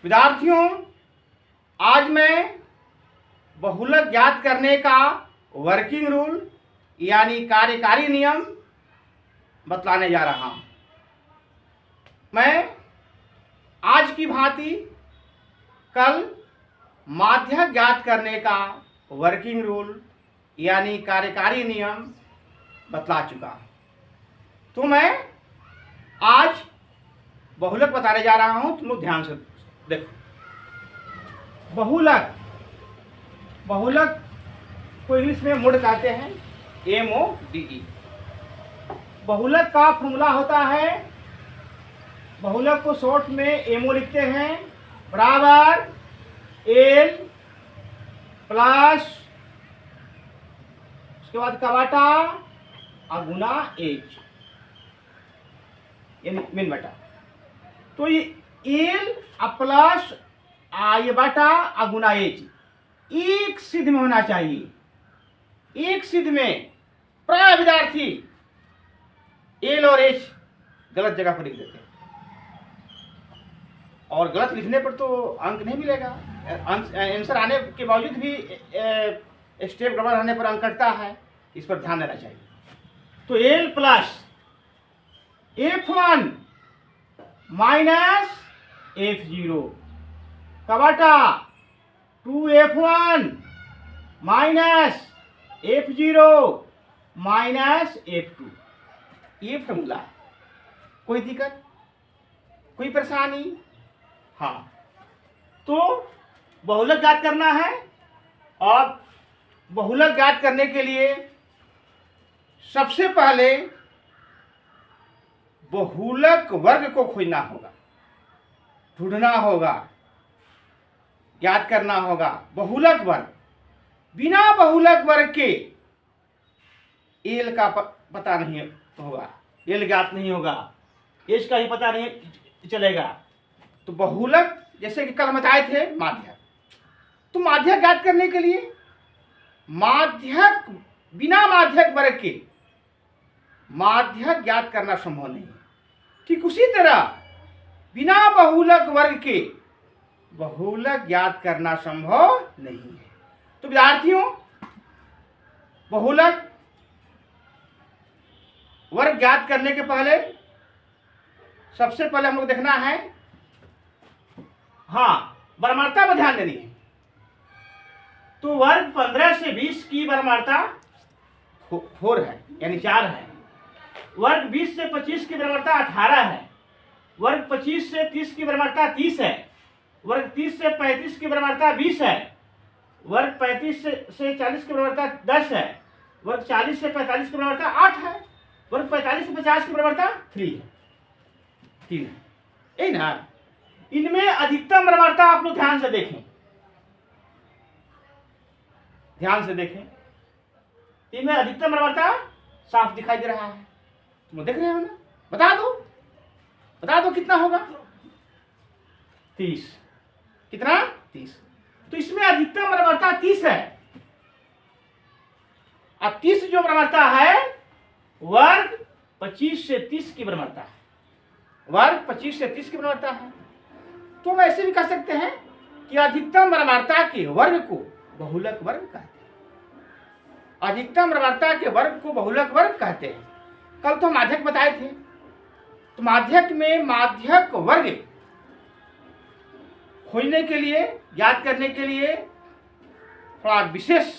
विद्यार्थियों, आज मैं बहुलक ज्ञात करने का वर्किंग रूल यानी कार्यकारी नियम बतलाने जा रहा हूं। मैं आज की भांति कल माध्यक ज्ञात करने का वर्किंग रूल यानी कार्यकारी नियम बतला चुका हूं। तो मैं आज बहुलक बताने जा रहा हूं। तुम लोग ध्यान से देखो। बहुलक को इंग्लिश में मोड कहते हैं, MODE। बहुलक का फॉर्मूला होता है, बहुलक को शॉर्ट में MO लिखते हैं, बराबर L प्लस उसके बाद कवाटा और गुना H यानी मीन बटा। तो ये L प्लस ये बटा और गुना H एक सिद्ध में होना चाहिए। एक सिद्ध में प्राय विद्यार्थी L और H गलत जगह पर लिख देते हैं और गलत लिखने पर तो अंक नहीं मिलेगा। आंसर आने के बावजूद भी स्टेप गड़बड़ रहने पर अंक कटता है, इस पर ध्यान देना चाहिए। तो L plus F1 minus F0 कवाटा 2F1 minus F0 minus F2। ये फॉर्मूला है। कोई दिक्कत, कोई परेशानी? हाँ, तो बहुलक ज्ञात करना है और बहुलक ज्ञात करने के लिए सबसे पहले बहुलक वर्ग को खोजना होगा, ढूंढना होगा, ज्ञात करना होगा। बहुलक वर्ग, बिना बहुलक वर्ग के एल का पता नहीं होगा, एल ज्ञात नहीं होगा, एच का ही पता नहीं चलेगा। तो बहुलक जैसे कि कल हम बताए थे माध्यक, तो माध्यक ज्ञात करने के लिए माध्यक बिना माध्यक वर्ग के माध्यक ज्ञात करना संभव नहीं है। ठीक उसी तरह बिना बहुलक वर्ग के बहुलक ज्ञात करना संभव नहीं है। तो विद्यार्थियों, बहुलक वर्ग ज्ञात करने के पहले सबसे पहले हम लोग देखना है, हाँ, बराबरता पर ध्यान देनी है। तो वर्ग 15 से 20 की बराबरता 4 है यानी 4 है। वर्ग 20 से 25 की बराबरता 18 है। वर्ग 25 से 30 की बराबरता 30 है। वर्ग 30 से 35 की बराबरता 20 है। वर्ग 35 से 40 की बराबरता 10 है। वर्ग 40 से 45 की बराबरता 8 है। वर्ग 45 से 50 की बराबरता 3 है, 3 है। यही ना, इनमें अधिकतम बराबरता आप लोग ध्यान से देखें, ध्यान से देखें। इनमें अधिकतम बराबरता साफ दिखाई दे रहा है, तुम देख रहे हो ना? बता दो कितना होगा? 30। कितना? 30। तो इसमें अधिकतम बराबरता 30 है। अब 30 जो बराबरता है वर्ग 25 से 30 की बराबरता है। वर्ग 25 से 30 की बराबरता है। तो हम ऐसे भी कह सकते हैं कि अधिकतम बराबरता के वर्ग को बहुलक वर्ग कहते हैं। अधिकतम बराबरता के वर्ग को बहुलक वर्ग कहते हैं। कल तो माध्यक बताए थे, तो माध्यक में माध्यक वर्ग खोजने के लिए, ज्ञात करने के लिए थोड़ा विशेष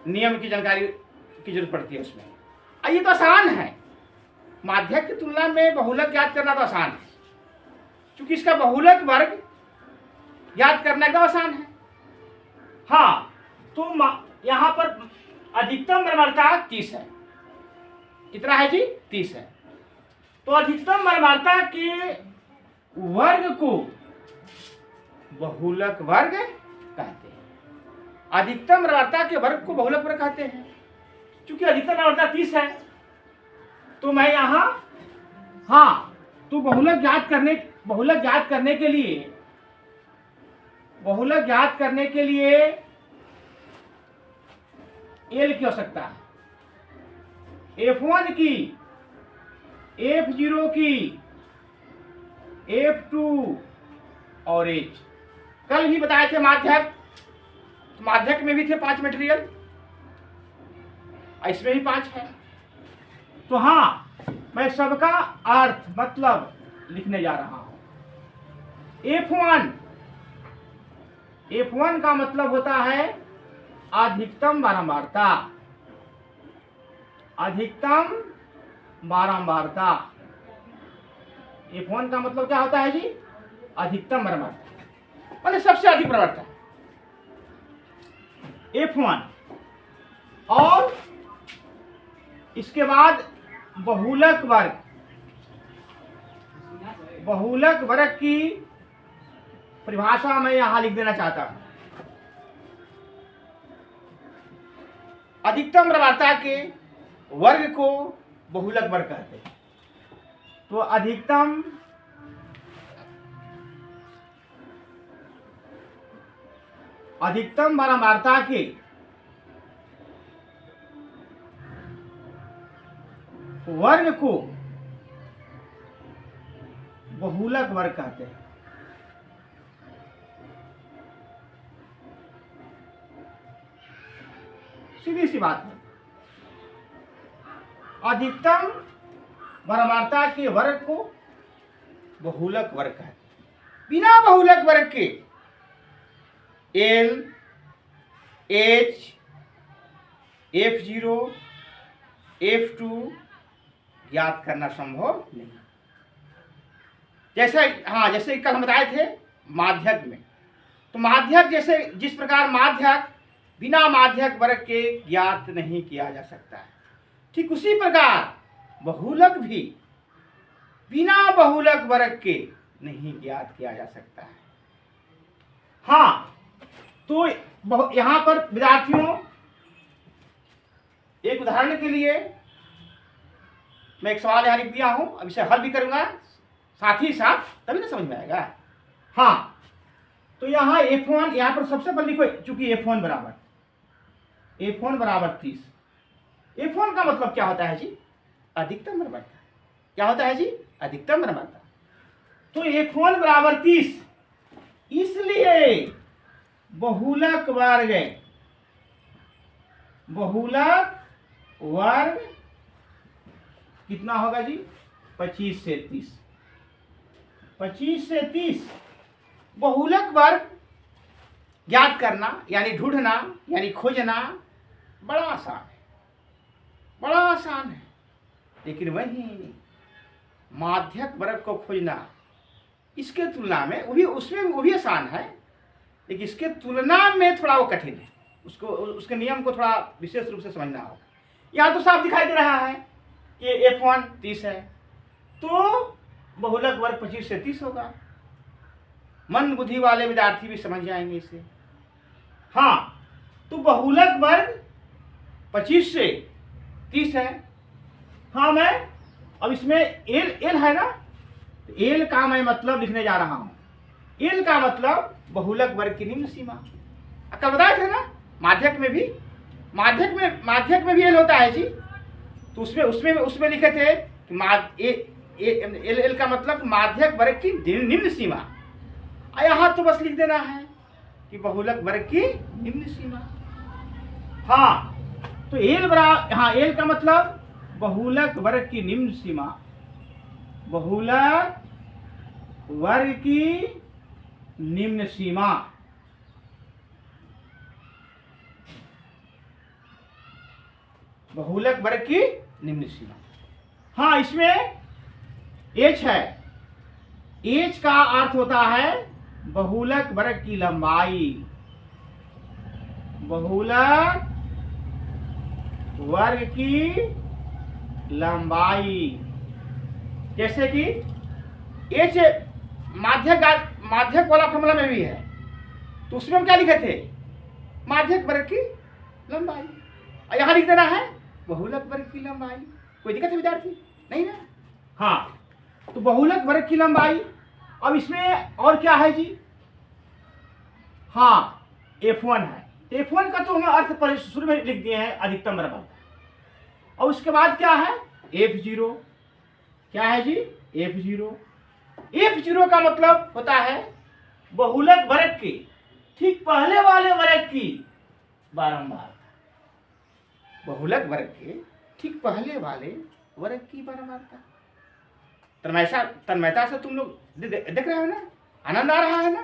नियम की जानकारी की जरूरत पड़ती है उसमें। ये तो आसान है, माध्यक की तुलना में बहुलक ज्ञात करना तो आसान है, क्योंकि इसका बहुलक वर्ग ज्ञात करना एकदम आसान है। हाँ, तो यहां पर अधिकतम बराबरता 30 है। कितना है जी? 30 है। तो अधिकतम बराबरता के वर्ग को बहुलक वर्ग कहते हैं। अधिकतम बराबरता के वर्ग को बहुलक वर्ग कहते हैं। क्योंकि अधिकतम बराबरता 30 है, तो मैं यहां, हाँ, तो बहुलक ज्ञात करने के लिए एल की आवश्यकता है। F1 की, F0 की, F2 और एच। कल भी बताए थे माध्यक, तो माध्यक में भी थे 5 मटेरियल, इसमें भी 5 है। तो हाँ, मैं सबका अर्थ मतलब लिखने जा रहा हूं। F1 का मतलब होता है अधिकतम बारंबारता। अधिकतम बारंबारता, F1 का मतलब क्या होता है जी? अधिकतम बारंबारता, मतलब सबसे अधिक बारंबारता F1। और इसके बाद बहुलक वर्ग। बहुलक वर्ग की परिभाषा मैं यहां लिख देना चाहता हूं। अधिकतम बारंबारता के वर्ग को बहुलक वर्ग कहते हैं। तो अधिकतम बारंबारता के वर्ग को बहुलक वर्ग कहते हैं। सीधी सी बात है, अधिकतम बारंबारता के वर्ग को बहुलक वर्ग कहते हैं। बिना बहुलक वर्ग के एल, एच, F0, F2 ज्ञात करना संभव नहीं। जैसे कल हम बताए थे माध्यक में, तो माध्यक जैसे जिस प्रकार माध्यक बिना माध्यक वर्ग के ज्ञात नहीं किया जा सकता है, ठीक उसी प्रकार बहुलक भी बिना बहुलक वर्ग के नहीं ज्ञात किया जा सकता है। हाँ, तो यहां पर विद्यार्थियों एक उदाहरण के लिए मैं एक सवाल यहां लिख दिया हूं, अब इसे हल भी करूंगा साथ ही साथ, तभी ना समझ में आएगा। हाँ, तो यहाँ F1 यहाँ पर सबसे पहले लिखो, चूंकि F1 बराबर 30। F1 का मतलब क्या होता है जी? अधिकतम बारंबारता। क्या होता है जी? अधिकतम बारंबारता। तो F1 बराबर 30, इसलिए बहुलक वर्ग कितना होगा जी? 25 से 30। 25 से 30 बहुलक वर्ग ज्ञात करना यानी ढूंढना यानी खोजना बड़ा आसान है, बड़ा आसान है। लेकिन वही माध्यक वर्ग को खोजना इसके तुलना में वो भी आसान है, लेकिन इसके तुलना में थोड़ा वो कठिन है। उसके नियम को थोड़ा विशेष रूप से समझना होगा। यहाँ तो साफ दिखाई दे रहा है कि F1 30 है, तो बहुलक वर्ग 25 से 30 होगा। मंद बुद्धि वाले विद्यार्थी भी समझ जाएंगे इसे। हाँ, तो बहुलक वर्ग 25 से 30 है। हाँ, मैं अब इसमें एल है ना, तो एल का मैं मतलब लिखने जा रहा हूं। एल का मतलब बहुलक वर्ग की निम्न सीमा। कल बताए थे ना, माध्यक में भी एल होता है जी। तो उसमें लिखे थे कि एल का मतलब माध्यक वर्ग की निम्न सीमा। यहाँ तो बस लिख देना है कि बहुलक वर्ग की निम्न सीमा। हाँ, तो एल का मतलब बहुलक वर्ग की निम्न सीमा। बहुलक वर्ग की निम्न सीमा। बहुलक वर्ग की निम्न सीमा। हाँ, इसमें एच है। एच का अर्थ होता है बहुलक वर्ग की लंबाई। बहुलक वर्ग की लंबाई, जैसे कि एच माध्यक वाला फॉर्मूला में भी है, तो उसमें हम क्या लिखे थे? माध्यक वर्ग की लंबाई। और यहां लिख देना है बहुलक वर्ग की लंबाई। कोई दिक्कत है विद्यार्थी? नहीं ना? हाँ, तो बहुलक वर्ग की लंबाई। अब इसमें और क्या है जी? हाँ, F1 है। F1 का तो हम अर्थ शुरू में लिख दिए हैं, अधिकतम बारंबारता। और उसके बाद क्या है? F0। क्या है जी? F0 का मतलब होता है बहुलक वर्ग के ठीक पहले वाले वर्ग की बारंबारता। बहुलक वर्ग के ठीक पहले वाले वर्ग की बारंबारता। तन्मयता से तुम लोग देख रहे हो ना, आनंद आ रहा है ना,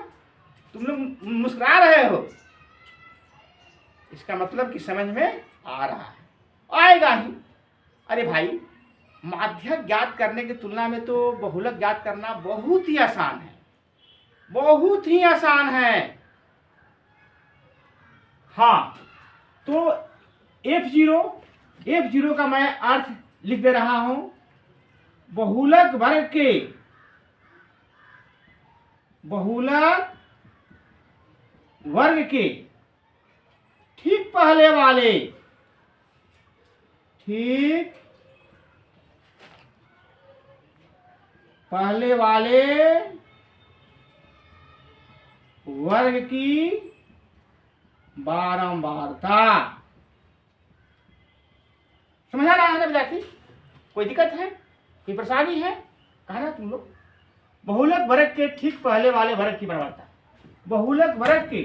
तुम लोग मुस्कुरा रहे हो, इसका मतलब कि समझ में आ रहा है, आएगा ही। अरे भाई, माध्यक ज्ञात करने की तुलना में तो बहुलक ज्ञात करना बहुत ही आसान है, बहुत ही आसान है। हाँ, तो F0 का मैं अर्थ लिख दे रहा हूं। बहुलक वर्ग के ठीक पहले वाले वर्ग की बारंबारता। समझ आ रहा है ना विद्यार्थी? कोई दिक्कत है, कोई परेशानी है? कहा ना तुम लोग, बहुलक वर्ग के ठीक पहले वाले वर्ग की बारंबारता। बहुलक वर्ग के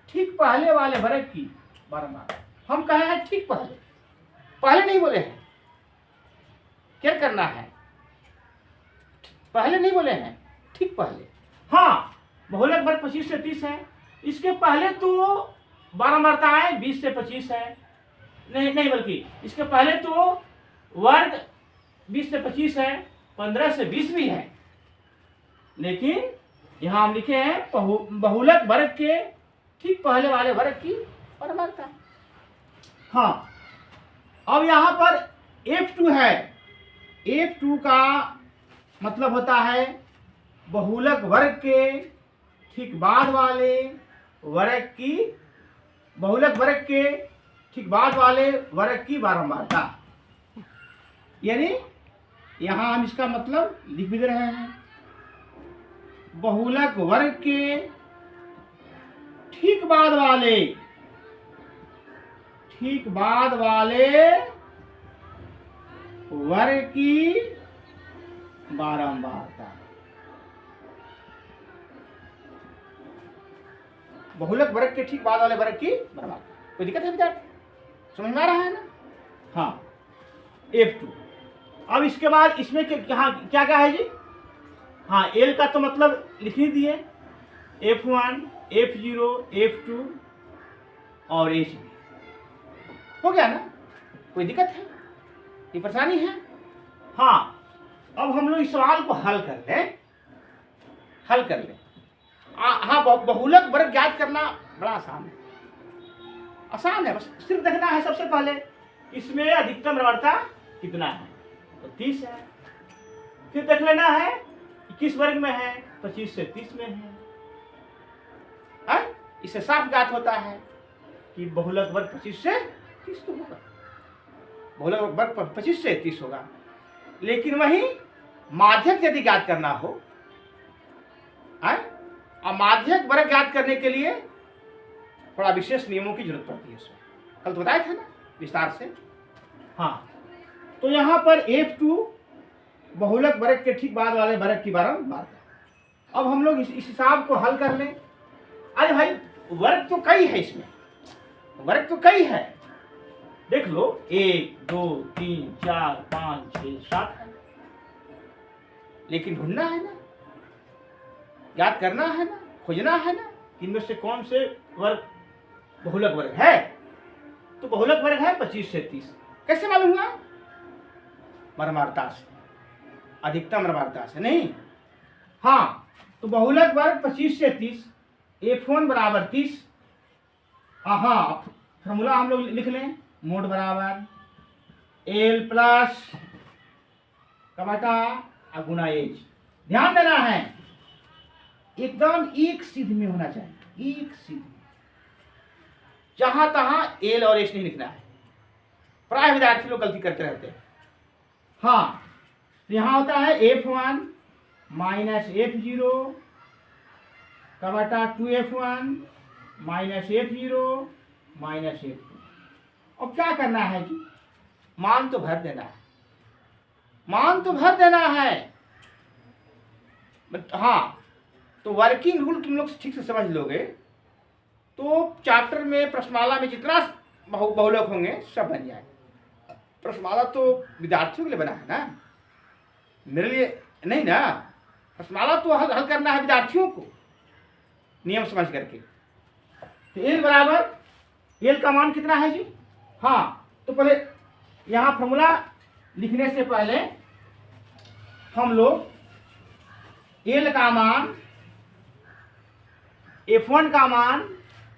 ठीक पहले वाले वर्ग की बारंबारता। हम कहे हैं ठीक पहले नहीं बोले हैं, क्या करना है, पहले नहीं बोले हैं, ठीक पहले। हाँ, बहुलक वर्ग 25 से 30 है, इसके पहले तो बारंबारताएं 20 से 25 है, नहीं बल्कि इसके पहले तो वर्ग 20 से 25 है, 15 से 20 भी है, लेकिन यहां हम लिखे हैं बहुलक वर्ग के ठीक पहले वाले वर्ग की बारंबारता। हाँ, अब यहां पर F2 है। F2 का मतलब होता है बहुलक वर्ग के ठीक बाद वाले वर्ग की, बहुलक वर्ग के ठीक बाद वाले वर्ग की बारंबारता। यानी यहां हम इसका मतलब लिख भी रहे हैं, बहुलक वर्ग के ठीक बाद वाले वर्ग की बारंबारता। बहुलक वर्ग के ठीक बाद वाले वर्ग की बारंबारता। कोई दिक्कत है विद्यार्थी? समझ में आ रहा है ना? हाँ, F2। अब इसके बाद इसमें क्या क्या है जी? हाँ, L का तो मतलब लिख ही दिए, F1, F0, F2 और HB। हो गया ना? कोई दिक्कत है, कोई परेशानी है? हाँ, अब हम लोग इस सवाल को हल कर लें। हाँ, बहुलक वर्ग ज्ञात करना बड़ा आसान है, बस सिर्फ देखना है सबसे पहले इसमें अधिकतम बारंबारता कितना है, तो 30 है। फिर देख लेना है किस वर्ग में है, 25 से 30 में है। इससे साफ ज्ञात होता है कि बहुलक वर्ग 25 से 30 तो होगा, बहुलक वर्ग 25 से 30 होगा। लेकिन वही माध्यक यदि ज्ञात करना हो, और माध्यक वर्ग ज्ञात करने के लिए थोड़ा विशेष नियमों की जरूरत पड़ती है। इसमें कल तो बताया था ना विस्तार से। हाँ, तो यहाँ पर F2 बहुलक वर्ग के ठीक बाद वाले वर्ग की बारंबारता। अब हम लोग इस हिसाब को हल कर लें। अरे भाई, वर्ग तो कई है, इसमें वर्ग तो कई है, देख लो 1 2 3 4 5 6 7 है, लेकिन ढूंढना है ना, याद करना है ना, खोजना है ना, इनमें से कौन से वर्ग बहुलक वर्ग है। तो बहुलक वर्ग है 25 से 30। कैसे मालूम हुआ? बारंबारता से, अधिकतम बारंबारता से नहीं। हाँ, तो बहुलक वर्ग 25 से 30, F1 बराबर 30। हाँ, फॉर्मूला हम लोग लिख लें, मोड बराबर L प्लस का बटा गुना H। ध्यान देना है, एकदम एक सिद्ध में होना चाहिए, एक सिद्ध, जहां तहां L और H नहीं लिखना है। प्राय विद्यार्थी लोग गलती करते रहते हैं। हाँ, तो यहां होता है F1 माइनस F0 का बटा 2F1 minus F0 minus F2। अब क्या करना है जी? मान तो भर देना है, मान तो भर देना है। हाँ, तो वर्किंग रूल तुम लोग ठीक से समझ लोगे तो चैप्टर में प्रश्नमाला में जितना बहुलक होंगे सब बन जाए। प्रश्नमाला तो विद्यार्थियों के लिए बना है ना, मेरे लिए नहीं ना। प्रश्नमाला तो हल करना है विद्यार्थियों को नियम समझ करके। तो एल बराबर, एल का मान कितना है जी? हाँ, तो पहले यहाँ फॉर्मूला लिखने से पहले हम लोग एल का मान, F1 का मान,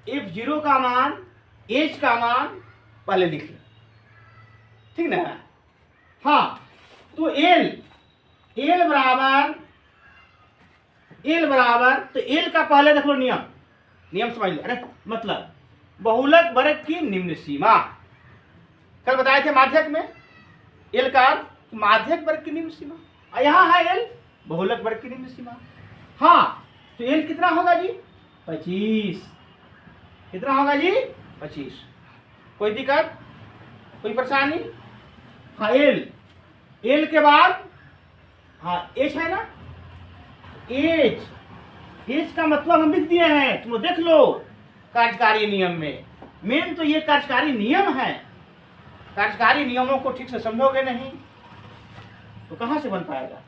F0 का मान, H का मान पहले लिख लें, ठीक ना? हाँ, तो एल बराबर तो एल का पहले देख लो नियम समझ लो। अरे मतलब बहुलक वर्ग की निम्न सीमा, कल बताए थे माध्यक में एल का माध्यक वर्ग की निम्न सीमा, यहाँ है एल बहुलक वर्ग की निम्न सीमा। हाँ, तो एल कितना होगा जी? 25। कितना होगा जी? 25। कोई दिक्कत, कोई परेशानी? हाँ, एल के बाद हाँ एच है ना, एच का मतलब हम लिख दिए हैं, तुम देख लो कार्यकारी नियम में। मेन तो ये कार्यकारी नियम है, कार्यकारी नियमों को ठीक से समझोगे नहीं तो कहाँ से बन पाएगा।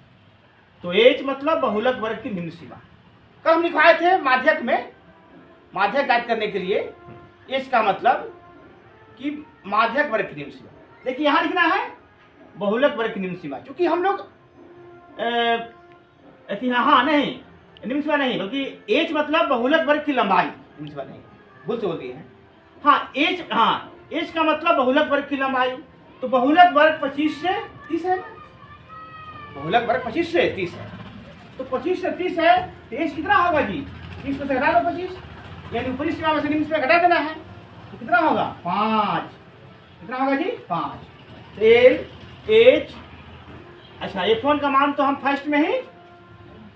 तो एच मतलब बहुलक वर्ग की निम्न सीमा। कल हम लिखवाए थे माध्यक में, माध्यक ज्ञात करने के लिए एच का मतलब कि माध्यक वर्ग की निम्न सीमा। देखिए यहाँ लिखना है बहुलक वर्ग की निम्न सीमा, क्योंकि हम लोग हाँ नहीं निम्न सीमा नहीं, बल्कि एच मतलब बहुलक वर्ग की लंबाई, निम्न सीमा नहीं, भूल से होती है। हाँ एच का मतलब बहुलक वर्ग की लंबाई। तो बहुलक वर्ग 25 से 30 है ना, बहुलक वर्ग 25 से 30 है। तो 25 से 30 है तो एच कितना होगा जी? 30 में से घटा दो 25, यानी ऊपरी सीमा में से निम्न सीमा घटा देना है, तो कितना होगा? 5। कितना होगा जी? 5। एल एच, अच्छा F1 का मान तो हम फर्स्ट में ही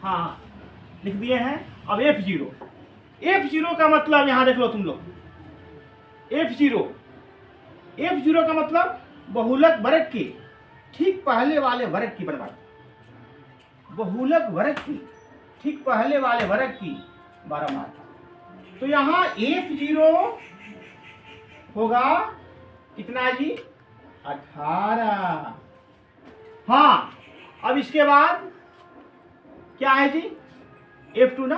हाँ लिख दिए हैं। अब F0 का मतलब यहाँ देख लो तुम लोग, F0 का मतलब बहुलक वर्ग के ठीक पहले वाले वर्ग की बराबर, बहुलक वर्ग की ठीक पहले वाले वर्ग की बराबर। तो यहाँ F0 होगा कितना जी? 18। हाँ, अब इसके बाद क्या है जी? F2 ना,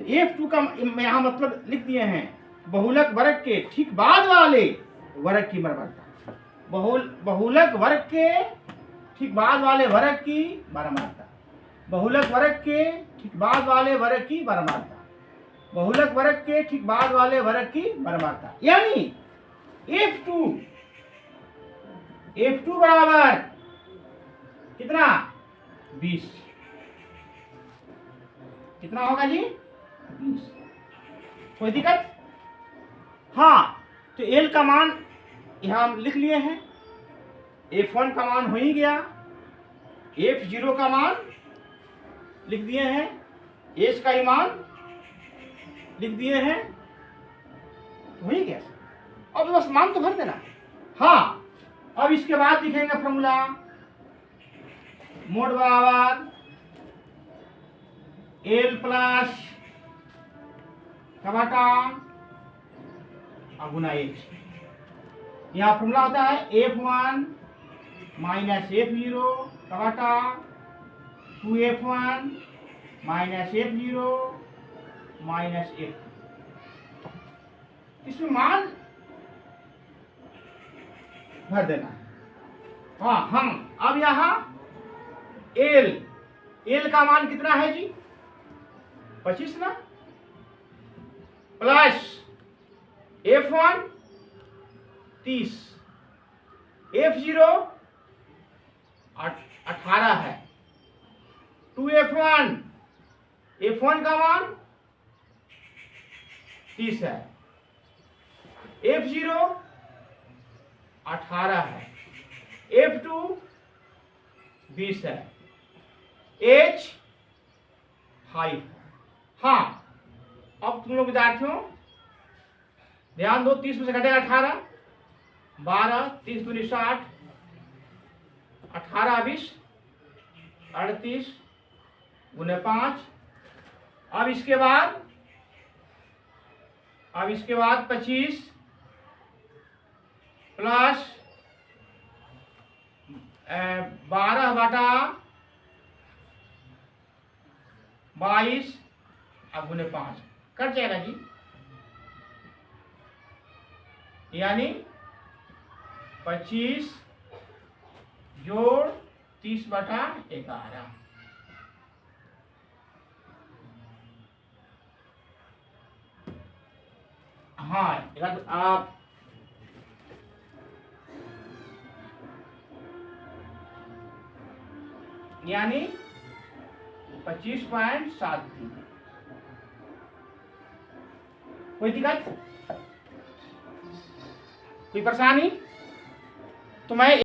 तो F2 का यहाँ मतलब लिख दिए हैं बहुलक वर्ग के ठीक बाद वाले वर्ग की बराबरता, बहुलक वर्ग के ठीक बाद वाले वर्ग की बराबरता, बहुलक वर्ग के ठीक बाद वाले वर्ग की बराबरता, बहुलक वर्ग के ठीक बाद वाले वर्ग की बराबरता। यानी F2 बराबर कितना? 20। कितना होगा जी? 20। कोई दिक्कत? हाँ, तो एल का मान यहाँ हम लिख लिए हैं, F1 का मान हो ही गया, F0 का मान लिख दिए हैं, एच का ही मान लिख दिए हैं, हो ही गया। अब बस मान तो भर देना। हाँ, अब इसके बाद लिखेंगे फॉर्मूला, मोड बराबर एल प्लस कमाटा गुना एच। यहाँ फॉर्मूला होता है F1 minus F0 Kamata 2F1 minus F0 minus F2। इसमें मान भर देना है। हाँ, हम अब यहाँ एल का मान कितना है जी? 25 ना, प्लस F1 30, F0 18 है, 2F1 F1 का मान 30 है, F0 18 है, F2 20 है, H 5 है। हाँ, अब तुम लोग विद्यार्थियों ध्यान दो, 30 में से घटेगा 18, 12, 30 दूनी 60, 18 20, 38 गुने 5 अब इसके बाद 25 प्लस 12/22 अब गुने 5 कट जाएगा जी, यानी 25 जोड़ 30/11। हाँ आप यानी 25.73। कोई दिक्कत, कोई परेशानी तो मैं